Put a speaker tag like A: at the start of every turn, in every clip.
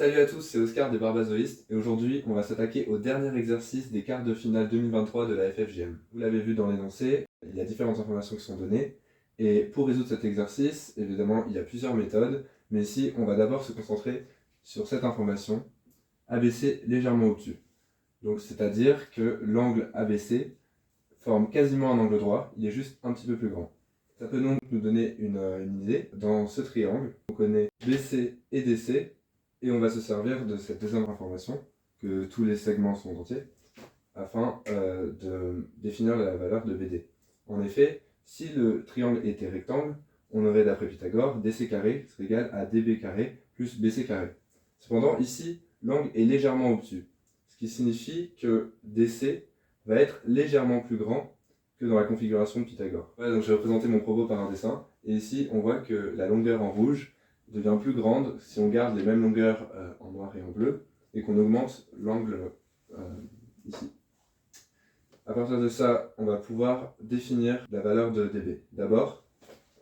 A: Salut à tous, c'est Oscar des Barbazoïstes et aujourd'hui on va s'attaquer au dernier exercice des quarts de finale 2023 de la FFJM. Vous l'avez vu dans l'énoncé, il y a différentes informations qui sont données et pour résoudre cet exercice, évidemment il y a plusieurs méthodes, mais ici on va d'abord se concentrer sur cette information ABC légèrement obtus. Donc c'est-à-dire que l'angle ABC forme quasiment un angle droit, il est juste un petit peu plus grand. Ça peut donc nous donner une idée. Dans ce triangle, on connaît BC et DC, et on va se servir de cette deuxième information, que tous les segments sont entiers, afin de définir la valeur de BD. En effet, si le triangle était rectangle, on aurait d'après Pythagore, DC carré serait égal à DB carré plus BC carré. Cependant, ici, l'angle est légèrement obtus, ce qui signifie que DC va être légèrement plus grand que dans la configuration de Pythagore. Voilà, donc j'ai représenté mon propos par un dessin, et ici on voit que la longueur en rouge devient plus grande si on garde les mêmes longueurs en noir et en bleu, et qu'on augmente l'angle ici. À partir de ça, on va pouvoir définir la valeur de dB. D'abord,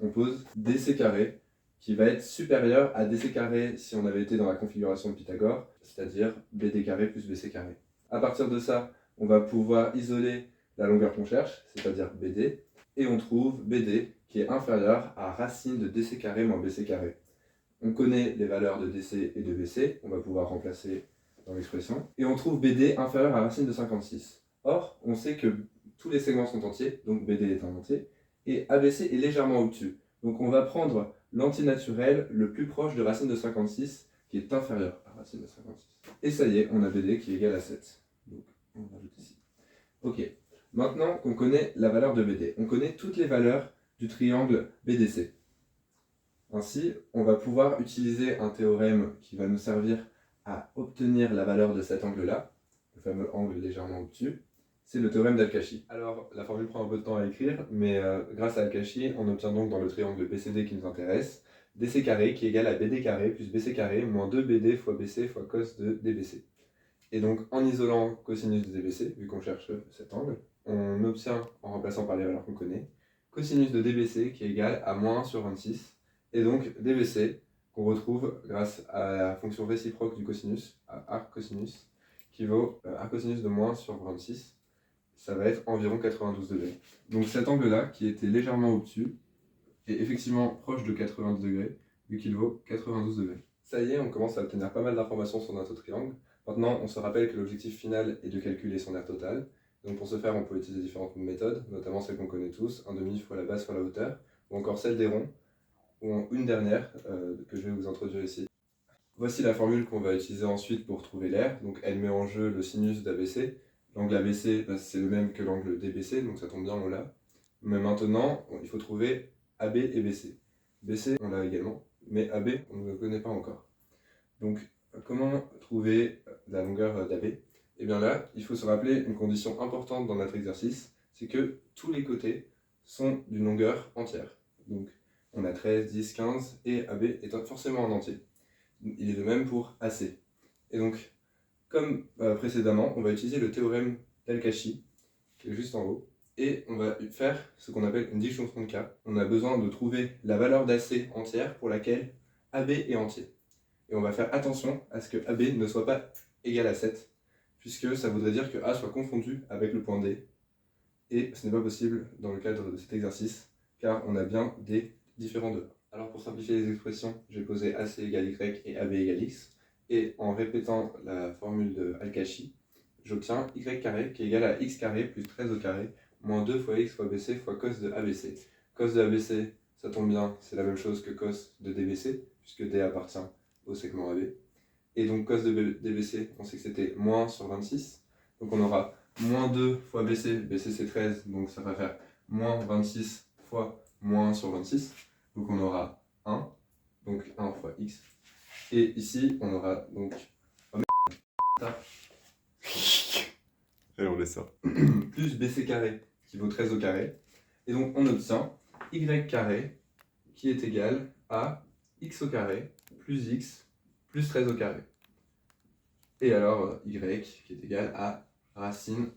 A: on pose DC carré, qui va être supérieur à DC carré si on avait été dans la configuration de Pythagore, c'est-à-dire BD carré plus BC carré. À partir de ça, on va pouvoir isoler la longueur qu'on cherche, c'est-à-dire BD, et on trouve BD qui est inférieur à racine de DC carré moins BC carré. On connaît les valeurs de DC et de BC, on va pouvoir remplacer dans l'expression, et on trouve BD inférieur à racine de 56. Or, on sait que tous les segments sont entiers, donc BD est un entier, et ABC est légèrement obtus. Donc on va prendre l'antinaturel le plus proche de racine de 56, qui est inférieur à racine de 56. Et ça y est, on a BD qui est égal à 7. Donc on rajoute ici. Ok, maintenant qu'on connaît la valeur de BD, on connaît toutes les valeurs du triangle BDC. Ainsi, on va pouvoir utiliser un théorème qui va nous servir à obtenir la valeur de cet angle-là, le fameux angle légèrement obtus. C'est le théorème d'Al-Kashi. Alors, la formule prend un peu de temps à écrire, mais grâce à Al-Kashi, on obtient donc dans le triangle BCD qui nous intéresse, DC carré qui est égal à BD carré plus BC carré moins 2BD fois BC fois cos de DBC. Et donc, en isolant cosinus de DBC, vu qu'on cherche cet angle, on obtient, en remplaçant par les valeurs qu'on connaît, cosinus de DBC qui est égal à moins 1 sur 26, et donc DBC, qu'on retrouve grâce à la fonction réciproque du cosinus, à arc cosinus, qui vaut arc cosinus de moins 1 sur 26, ça va être environ 92 degrés. Donc cet angle-là, qui était légèrement obtus, est effectivement proche de 90 degrés, vu qu'il vaut 92 degrés. Ça y est, on commence à obtenir pas mal d'informations sur notre triangle. Maintenant, on se rappelle que l'objectif final est de calculer son aire totale. Donc pour ce faire, on peut utiliser différentes méthodes, notamment celles qu'on connaît tous, 1/2 fois la base fois la hauteur, ou encore celle des ronds, ou une dernière que je vais vous introduire ici. Voici la formule qu'on va utiliser ensuite pour trouver l'aire. Donc elle met en jeu le sinus d'ABC. L'angle ABC, c'est le même que l'angle DBC, donc ça tombe bien, on l'a. Mais maintenant, il faut trouver AB et BC. BC, on l'a également, mais AB, on ne le connaît pas encore. Donc, comment trouver la longueur d'AB? Et bien là, il faut se rappeler une condition importante dans notre exercice, c'est que tous les côtés sont d'une longueur entière. Donc, on a 13, 10, 15, et AB est forcément en entier. Il est de même pour AC. Et donc, comme précédemment, on va utiliser le théorème d'Al-Kashi, qui est juste en haut, et on va faire ce qu'on appelle une disjonction de cas. On a besoin de trouver la valeur d'AC entière pour laquelle AB est entier. Et on va faire attention à ce que AB ne soit pas égal à 7, puisque ça voudrait dire que A soit confondu avec le point D, et ce n'est pas possible dans le cadre de cet exercice, car on a bien des différents de A. Alors pour simplifier les expressions, j'ai posé AC égale Y et AB égale X, et en répétant la formule de Al-Kashi, j'obtiens Y carré qui est égal à X carré plus 13 au carré, moins 2 fois X fois BC fois cos de ABC. Cos de ABC, ça tombe bien, c'est la même chose que cos de DBC, puisque D appartient au segment AB. Et donc cos de DBC, on sait que c'était moins 1 sur 26, donc on aura moins 2 fois BC, BC c'est 13, donc ça va faire moins 26 fois moins 1 sur 26, donc on aura 1, donc 1 fois X. Et ici, on aura donc...
B: Allez, on laisse ça.
A: plus BC carré, qui vaut 13 au carré. Et donc on obtient Y carré, qui est égal à X au carré, plus X, plus 13 au carré. Et alors Y, qui est égal à racine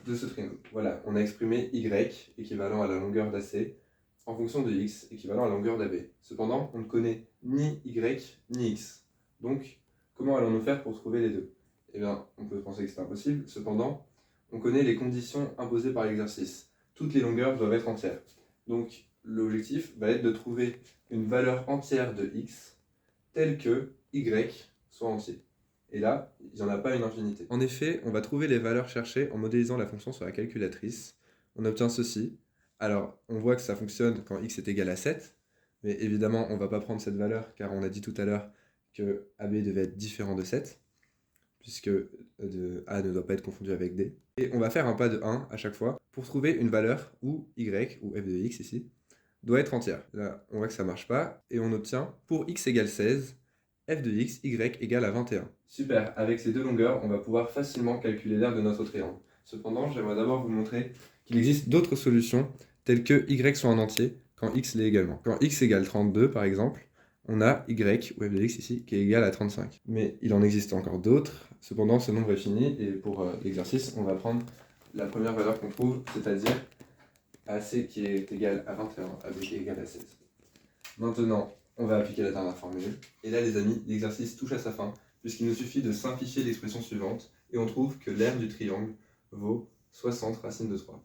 A: de ce triangle. Voilà, on a exprimé Y, équivalent à la longueur d'AC, en fonction de X, équivalent à la longueur d'AB. Cependant, on ne connaît ni Y, ni X. Donc, Comment allons-nous faire pour trouver les deux? Eh bien, on peut penser que c'est impossible, cependant, on connaît les conditions imposées par l'exercice. Toutes les longueurs doivent être entières. Donc, l'objectif va être de trouver une valeur entière de x telle que y soit entier. Et là, il n'y en a pas une infinité. En effet, on va trouver les valeurs cherchées en modélisant la fonction sur la calculatrice. On obtient ceci. Alors, on voit que ça fonctionne quand x est égal à 7, mais évidemment, on ne va pas prendre cette valeur, car on a dit tout à l'heure que AB devait être différent de 7, puisque A ne doit pas être confondu avec D. Et on va faire un pas de 1 à chaque fois pour trouver une valeur où y, ou f de x ici, doit être entière. Là, on voit que ça ne marche pas, et on obtient, pour x égale 16, f de x, y égale à 21. Super, avec ces deux longueurs, on va pouvoir facilement calculer l'aire de notre triangle. Cependant, j'aimerais d'abord vous montrer qu'il existe d'autres solutions, telles que y soit en entier, quand x l'est également. Quand x égale 32, par exemple, on a y, ou f de x ici, qui est égal à 35. Mais il en existe encore d'autres, cependant ce nombre est fini, et pour l'exercice, on va prendre la première valeur qu'on trouve, c'est-à-dire AC qui est égal à 21, AB qui est égal à 16. Maintenant, on va appliquer la dernière formule. Et là, les amis, l'exercice touche à sa fin, puisqu'il nous suffit de simplifier l'expression suivante, et on trouve que l'aire du triangle vaut 60 racine de 3.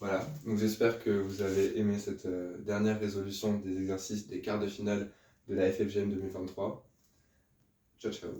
A: Voilà, donc j'espère que vous avez aimé cette dernière résolution des exercices des quarts de finale de la FFGM 2023. Ciao, ciao.